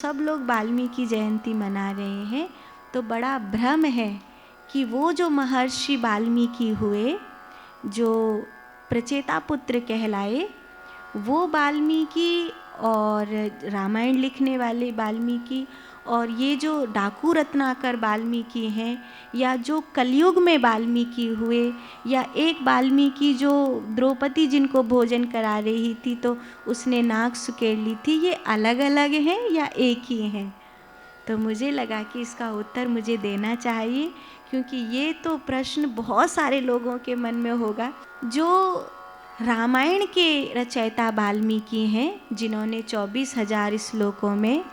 सब लोग वाल्मीकि जयंती मना रहे हैं, तो बड़ा भ्रम है कि वो जो महर्षि वाल्मीकि हुए, जो प्रचेता पुत्र कहलाए, वो वाल्मीकि और रामायण लिखने वाले वाल्मीकि और ये जो डाकू रत्नाकर वाल्मीकि हैं, या जो कलयुग में वाल्मीकि हुए, या एक वाल्मीकि जो द्रौपदी जिनको भोजन करा रही थी तो उसने नाक सुकेड़ ली थी, ये अलग अलग हैं या एक ही हैं? तो मुझे लगा कि इसका उत्तर मुझे देना चाहिए, क्योंकि ये तो प्रश्न बहुत सारे लोगों के मन में होगा। जो रामायण के रचयिता वाल्मीकि हैं, जिन्होंने 24,000 श्लोकों में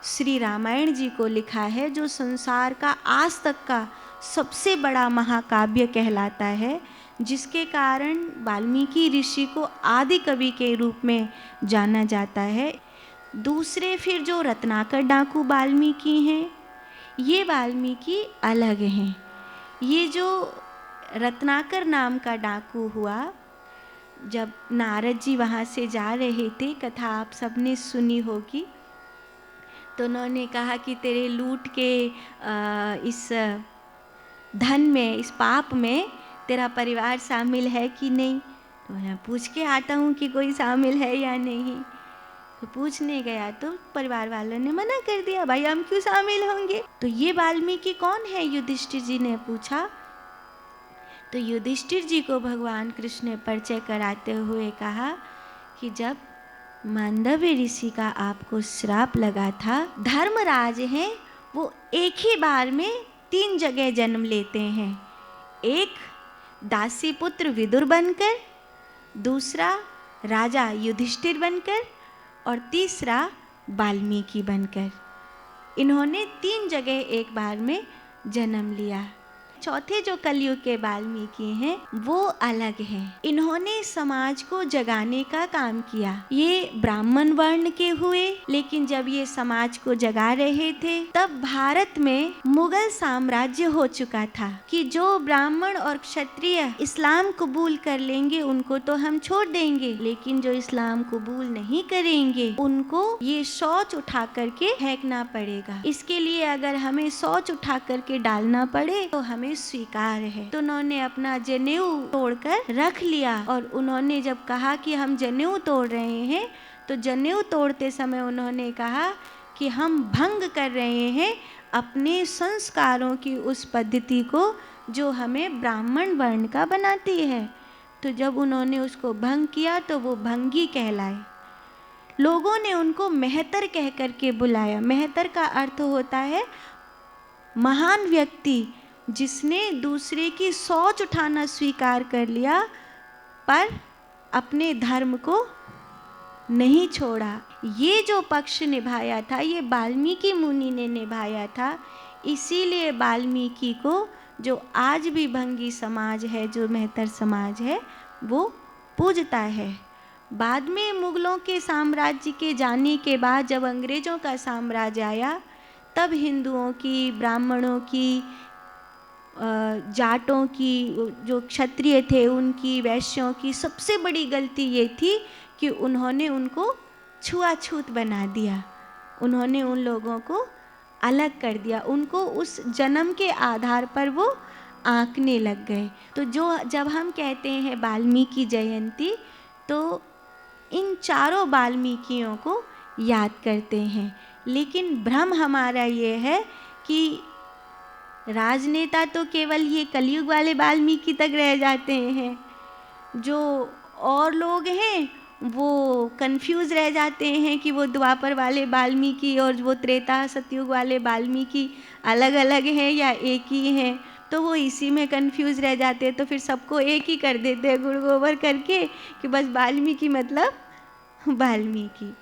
श्री रामायण जी को लिखा है, जो संसार का आज तक का सबसे बड़ा महाकाव्य कहलाता है, जिसके कारण वाल्मीकि ऋषि को आदि कवि के रूप में जाना जाता है। दूसरे फिर जो रत्नाकर डाकू वाल्मीकि हैं, ये वाल्मीकि अलग हैं। ये जो रत्नाकर नाम का डाकू हुआ, जब नारद जी वहाँ से जा रहे थे, कथा आप सबने सुनी होगी, तो उन्होंने कहा कि तेरे लूट के इस धन में, इस पाप में तेरा परिवार शामिल है कि नहीं? तो मैं पूछ के आता हूँ कि कोई शामिल है या नहीं। तो पूछने गया तो परिवार वालों ने मना कर दिया, भाई हम क्यों शामिल होंगे। तो ये वाल्मीकि कौन है, युधिष्ठिर जी ने पूछा। तो युधिष्ठिर जी को भगवान कृष्ण ने परिचय कराते हुए कहा कि जब मांडव्य ऋषि का आपको श्राप लगा था, धर्मराज हैं वो एक ही बार में 3 जगह जन्म लेते हैं। एक दासी पुत्र विदुर बनकर, दूसरा राजा युधिष्ठिर बनकर, और तीसरा वाल्मीकि बनकर। इन्होंने 3 जगह एक बार में जन्म लिया। चौथे जो कलयुग के वाल्मीकि हैं, वो अलग हैं। इन्होंने समाज को जगाने का काम किया। ये ब्राह्मण वर्ण के हुए, लेकिन जब ये समाज को जगा रहे थे, तब भारत में मुगल साम्राज्य हो चुका था कि जो ब्राह्मण और क्षत्रिय इस्लाम कबूल कर लेंगे उनको तो हम छोड़ देंगे, लेकिन जो इस्लाम कबूल नहीं करेंगे उनको ये शौच उठा करके फेंकना पड़ेगा। इसके लिए अगर हमें शौच उठा करके डालना पड़े तो हमें स्वीकार है। तो उन्होंने अपना जनेऊ तोड़कर रख लिया, और उन्होंने जब कहा कि हम जनेऊ तोड़ रहे हैं, तो जनेऊ तोड़ते समय उन्होंने कहा कि हम भंग कर रहे हैं अपने संस्कारों की उस पद्धति को जो हमें ब्राह्मण वर्ण का बनाती है। तो जब उन्होंने उसको भंग किया तो वो भंगी कहलाए। लोगों ने उनको मेहतर कह करके बुलाया। मेहतर का अर्थ होता है महान व्यक्ति, जिसने दूसरे की शौच उठाना स्वीकार कर लिया पर अपने धर्म को नहीं छोड़ा। ये जो पक्ष निभाया था, ये वाल्मीकि मुनि ने निभाया था। इसीलिए वाल्मीकि को जो आज भी भंगी समाज है, जो मेहतर समाज है, वो पूजता है। बाद में मुगलों के साम्राज्य के जाने के बाद जब अंग्रेज़ों का साम्राज्य आया, तब हिंदुओं की, ब्राह्मणों की, जाटों की, जो क्षत्रिय थे उनकी, वैश्यों की सबसे बड़ी गलती ये थी कि उन्होंने उनको छुआछूत बना दिया। उन्होंने उन लोगों को अलग कर दिया। उनको उस जन्म के आधार पर वो आंकने लग गए। तो जब हम कहते हैं वाल्मीकि जयंती, तो इन चारों वाल्मीकियों को याद करते हैं। लेकिन भ्रम हमारा ये है कि राजनेता तो केवल ये कलयुग वाले वाल्मीकि तक रह जाते हैं, जो और लोग हैं वो कंफ्यूज रह जाते हैं कि वो द्वापर वाले वाल्मीकि और वो त्रेता सतयुग वाले वाल्मीकि अलग अलग हैं या एक ही हैं। तो वो इसी में कंफ्यूज रह जाते हैं, तो फिर सबको एक ही कर देते हैं गुड़ गोबर करके कि बस वाल्मीकि मतलब वाल्मीकि।